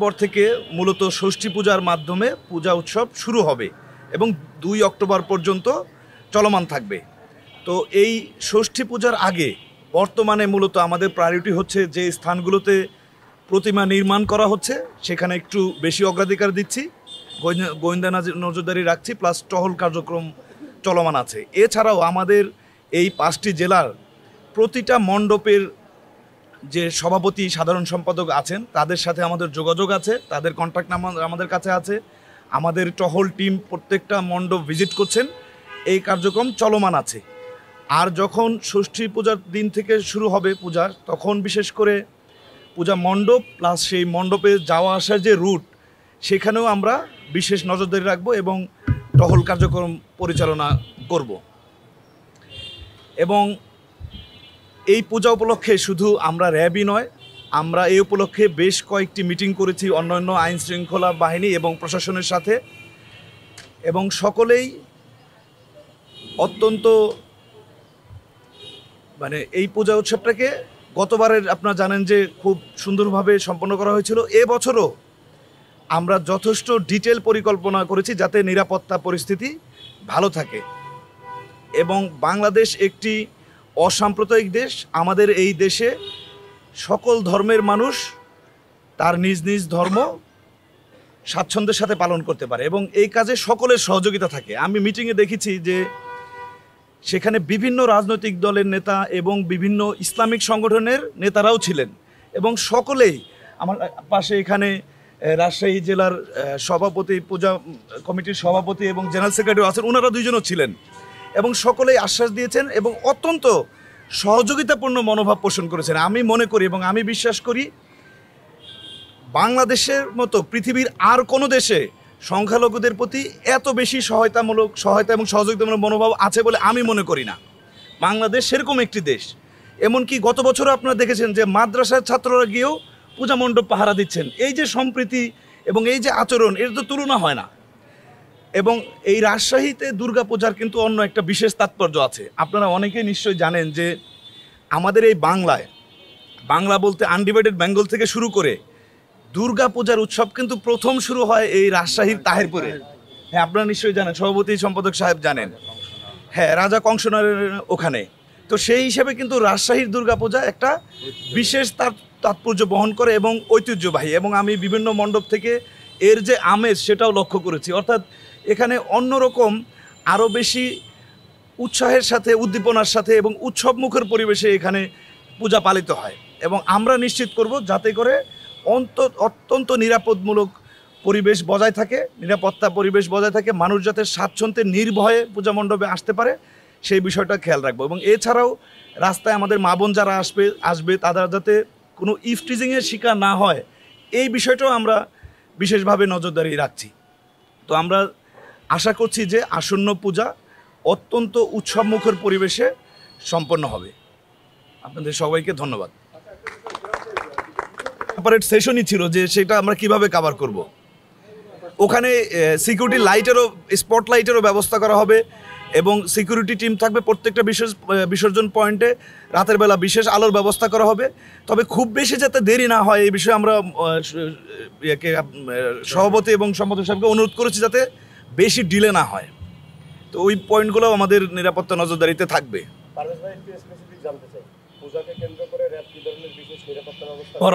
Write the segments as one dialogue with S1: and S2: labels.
S1: পর থেকে মূলত ষষ্ঠী পূজার মাধ্যমে পূজা উৎসব শুরু হবে এবং 2 অক্টোবর পর্যন্ত চলমান থাকবে। তো এই ষষ্ঠী পূজার আগে বর্তমানে মূলত আমাদের প্রায়োরিটি হচ্ছে যে স্থানগুলোতে প্রতিমা নির্মাণ করা হচ্ছে সেখানে একটু বেশি অগ্রাধিকার দিচ্ছি, গোয়েন্দা নজরদারি রাখছি, প্লাস টহল কার্যক্রম চলমান আছে। এছাড়াও আমাদের এই 5টি জেলার প্রতিটা মণ্ডপের যে সভাপতি সাধারণ সম্পাদক আছেন তাদের সাথে আমাদের যোগাযোগ আছে, তাদের কন্ট্যাক্ট নাম্বার আমাদের কাছে আছে। আমাদের টহল টিম প্রত্যেকটা মণ্ডপ ভিজিট করছেন, এই কার্যক্রম চলমান আছে। আর যখন ষষ্ঠী পূজার দিন থেকে শুরু হবে পূজার, তখন বিশেষ করে পূজা মণ্ডপ প্লাস সেই মণ্ডপে যাওয়া আসার যে রুট সেখানেও আমরা বিশেষ নজরদারি রাখবো এবং টহল কার্যক্রম পরিচালনা করব। এবং এই পূজা উপলক্ষে শুধু আমরা র্যাবই নয়, আমরা এই উপলক্ষে বেশ কয়েকটি মিটিং করেছি অন্যান্য আইন শৃঙ্খলা বাহিনী এবং প্রশাসনের সাথে, এবং সকলেই অত্যন্ত এই পূজা উৎসবটাকে গতবারের আপনারা জানেন যে খুব সুন্দরভাবে সম্পন্ন করা হয়েছিল। এবছরও আমরা যথেষ্ট ডিটেল পরিকল্পনা করেছি যাতে নিরাপত্তা পরিস্থিতি ভালো থাকে। এবং বাংলাদেশ একটি অসাম্প্রদায়িক দেশ। আমাদের এই দেশে সকল ধর্মের মানুষ তার নিজ নিজ ধর্ম স্বাচ্ছন্দ্যের সাথে পালন করতে পারে এবং এই কাজে সকলের সহযোগিতা থাকে। আমি মিটিংয়ে দেখেছি যে সেখানে বিভিন্ন রাজনৈতিক দলের নেতা এবং বিভিন্ন ইসলামিক সংগঠনের নেতারাও ছিলেন এবং সকলেই, আমার পাশে এখানে রাজশাহী জেলার সভাপতি, পূজা কমিটির সভাপতি এবং জেনারেল সেক্রেটারি আছেন, ওনারা 2 জনও ছিলেন এবং সকলেই আশ্বাস দিয়েছেন এবং অত্যন্ত সহযোগিতাপূর্ণ মনোভাব পোষণ করেছেন। আমি মনে করি এবং আমি বিশ্বাস করি বাংলাদেশের মতো পৃথিবীর আর কোনো দেশে সংখ্যালঘুদের প্রতি এত বেশি সহায়তা এবং সহযোগিতামূলক মনোভাব আছে বলে আমি মনে করি না। বাংলাদেশ সেরকম একটি দেশ। এমনকি গত বছরও আপনারা দেখেছেন যে মাদ্রাসার ছাত্ররা গিয়েও পূজা মণ্ডপ পাহারা দিচ্ছেন। এই যে সম্প্রীতি এবং এই যে আচরণ, এর তো তুলনা হয় না। এবং এই রাজশাহীতে দুর্গাপূজার কিন্তু অন্য একটা বিশেষ তাৎপর্য আছে। আপনারা অনেকেই নিশ্চয়ই জানেন যে আমাদের এই বাংলা বলতে আনডিভাইডেড বেঙ্গল থেকে শুরু করে দুর্গাপূজার উৎসব কিন্তু প্রথম শুরু হয় এই রাজশাহীর তাহেরপুরে। হ্যাঁ, আপনারা নিশ্চয়ই জানেন, সভাপতি সম্পাদক সাহেব জানেন। হ্যাঁ, রাজা কংসনারের ওখানে। তো সেই হিসেবে কিন্তু রাজশাহীর দুর্গাপূজা একটা বিশেষ তাৎপর্য বহন করে এবং ঐতিহ্যবাহী, এবং আমি বিভিন্ন মণ্ডপ থেকে এর যে আমেজ সেটাও লক্ষ্য করেছি। অর্থাৎ এখানে অন্যরকম আরও বেশি উৎসাহের সাথে, উদ্দীপনার সাথে এবং উৎসবমুখর পরিবেশে এখানে পূজা পালিত হয়। এবং আমরা নিশ্চিত করব যাতে করে অত্যন্ত নিরাপদমূলক পরিবেশ বজায় থাকে, নিরাপত্তা পরিবেশ বজায় থাকে, মানুষ যাতে স্বাচ্ছন্দ্যে নির্ভয়ে পূজা মণ্ডপে আসতে পারে সেই বিষয়টা খেয়াল রাখবো। এবং এছাড়াও রাস্তায় আমাদের মা বোন যারা আসবে তারা যাতে কোনো ইফটিজিংয়ের শিকার না হয় এই বিষয়টাও আমরা বিশেষভাবে নজরদারি রাখছি। তো আমরা আশা করছি যে আসন্ন পূজা অত্যন্ত উৎসবমুখর পরিবেশে সম্পন্ন হবে। আপনাদের সবাইকে ধন্যবাদ। সেপারেট সেশনই ছিল যে সেটা আমরা কিভাবে কভার করব। ওখানে সিকিউরিটি লাইটেরও, স্পটলাইটেরও ব্যবস্থা করা হবে এবং সিকিউরিটি টিম থাকবে প্রত্যেকটা বিসর্জন পয়েন্টে। রাতের বেলা বিশেষ আলোর ব্যবস্থা করা হবে। তবে খুব বেশি যাতে দেরি না হয় এই বিষয়ে আমরা সভাপতি এবং সম্পাদক সাহেবকে অনুরোধ করেছি যাতে বেশি ডিলে না হয়। তো ওই পয়েন্টগুলো আমাদের নিরাপত্তা নজরদারিতে থাকবে।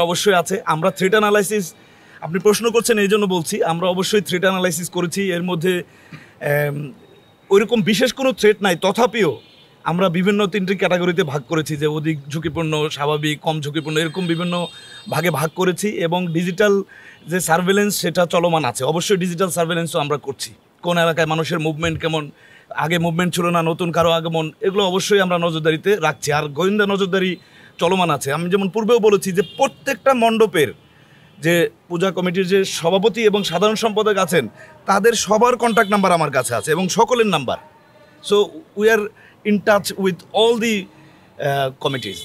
S1: অবশ্যই আছে। আমরা থ্রেট অ্যানালাইসিস, আপনি প্রশ্ন করছেন এই জন্য বলছি, আমরা অবশ্যই থ্রেট অ্যানালাইসিস করেছি। এর মধ্যে ওইরকম বিশেষ কোনো থ্রেট নাই, তথাপিও আমরা বিভিন্ন 3টি ক্যাটাগরিতে ভাগ করেছি, যে অধিক ঝুঁকিপূর্ণ, স্বাভাবিক, কম ঝুঁকিপূর্ণ, এরকম বিভিন্ন ভাগে ভাগ করেছি। এবং ডিজিটাল যে সার্ভেলেন্স সেটা চলমান আছে। অবশ্যই ডিজিটাল সার্ভেলেন্সও আমরা করছি। কোন এলাকায় মানুষের মুভমেন্ট কেমন, আগে মুভমেন্ট ছিল না, নতুন কারো আগমন, এগুলো অবশ্যই আমরা নজরদারিতে রাখছি। আর গোয়েন্দা নজরদারি চলমান আছে। আমি যেমন পূর্বেও বলেছি যে প্রত্যেকটা মণ্ডপের যে পূজা কমিটির যে সভাপতি এবং সাধারণ সম্পাদক আছেন তাদের সবার কন্ট্যাক্ট নাম্বার আমার কাছে আছে এবং সকলের number. So we are in touch with all the committees.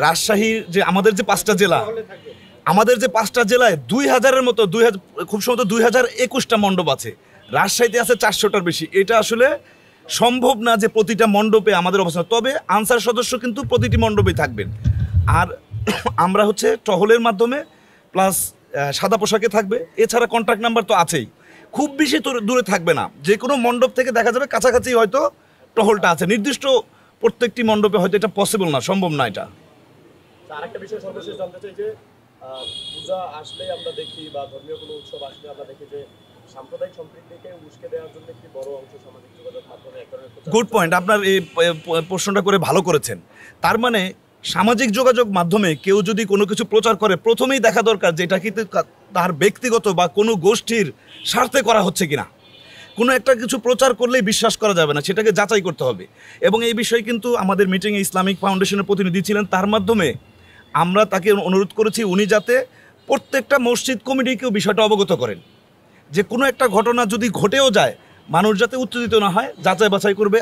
S1: রাজশাহীর যে আমাদের যে 5টা জেলা, আমাদের যে 5টা জেলায় 2000-এর মতো, খুব সম্ভবত 2021টা মণ্ডপ আছে। রাজশাহীতে আছে 400টার বেশি। এটা আসলে সম্ভব না যে প্রতিটা মণ্ডপে আমাদের অবস্থান। তবে আনসার সদস্য কিন্তু প্রতিটি মণ্ডপেই থাকবেন। আর আমরা হচ্ছে টহলের মাধ্যমে প্লাস সাদা পোশাকে থাকবে, এছাড়া কন্ট্যাক্ট নাম্বার তো আছেই, খুব বেশি দূরে থাকবে না, যে কোনো মণ্ডপ থেকে দেখা যাবে কাছাকাছি হয়তো টহলটা আছে, নির্দিষ্ট প্রত্যেকটি মণ্ডপে হয়তো এটা পসিবল না, সম্ভব না এটা।
S2: আরেকটা বিষয় সর্বশেষ জানতে চাই যে পূজা আসলে আমরা দেখি বা ধর্মীয় কোনো উৎসব আসলে আমরা দেখি যে সাম্প্রদায়িক সম্প্রীতিকে উস্কে দেওয়ার জন্য একটি বড় অংশ সামাজিক যোগাযোগ মাধ্যমে এক ধরনের
S1: গুড পয়েন্ট, আপনার এই প্রশ্নটা করে ভালো করেছেন। তার মানে সামাজিক যোগাযোগ মাধ্যমে কেউ যদি কোনো কিছু প্রচার করে, প্রথমেই দেখা দরকার যে এটা কিন্তু তার ব্যক্তিগত বা কোনো গোষ্ঠীর স্বার্থে করা হচ্ছে কিনা। কোনো একটা কিছু প্রচার করলেই বিশ্বাস করা যাবে না, সেটাকে যাচাই করতে হবে। এবং এই বিষয়ে কিন্তু আমাদের মিটিংয়ে ইসলামিক ফাউন্ডেশনের প্রতিনিধি ছিলেন, তার মাধ্যমে আমরা তাকে অনুরোধ করেছি উনি যাতে প্রত্যেকটা মসজিদ কমিটিকেও বিষয়টা অবগত করেন, যে কোনো একটা ঘটনা যদি ঘটেও যায় মানুষ যাতে উত্তেজিত না হয়, যাচাই বাছাই করবে।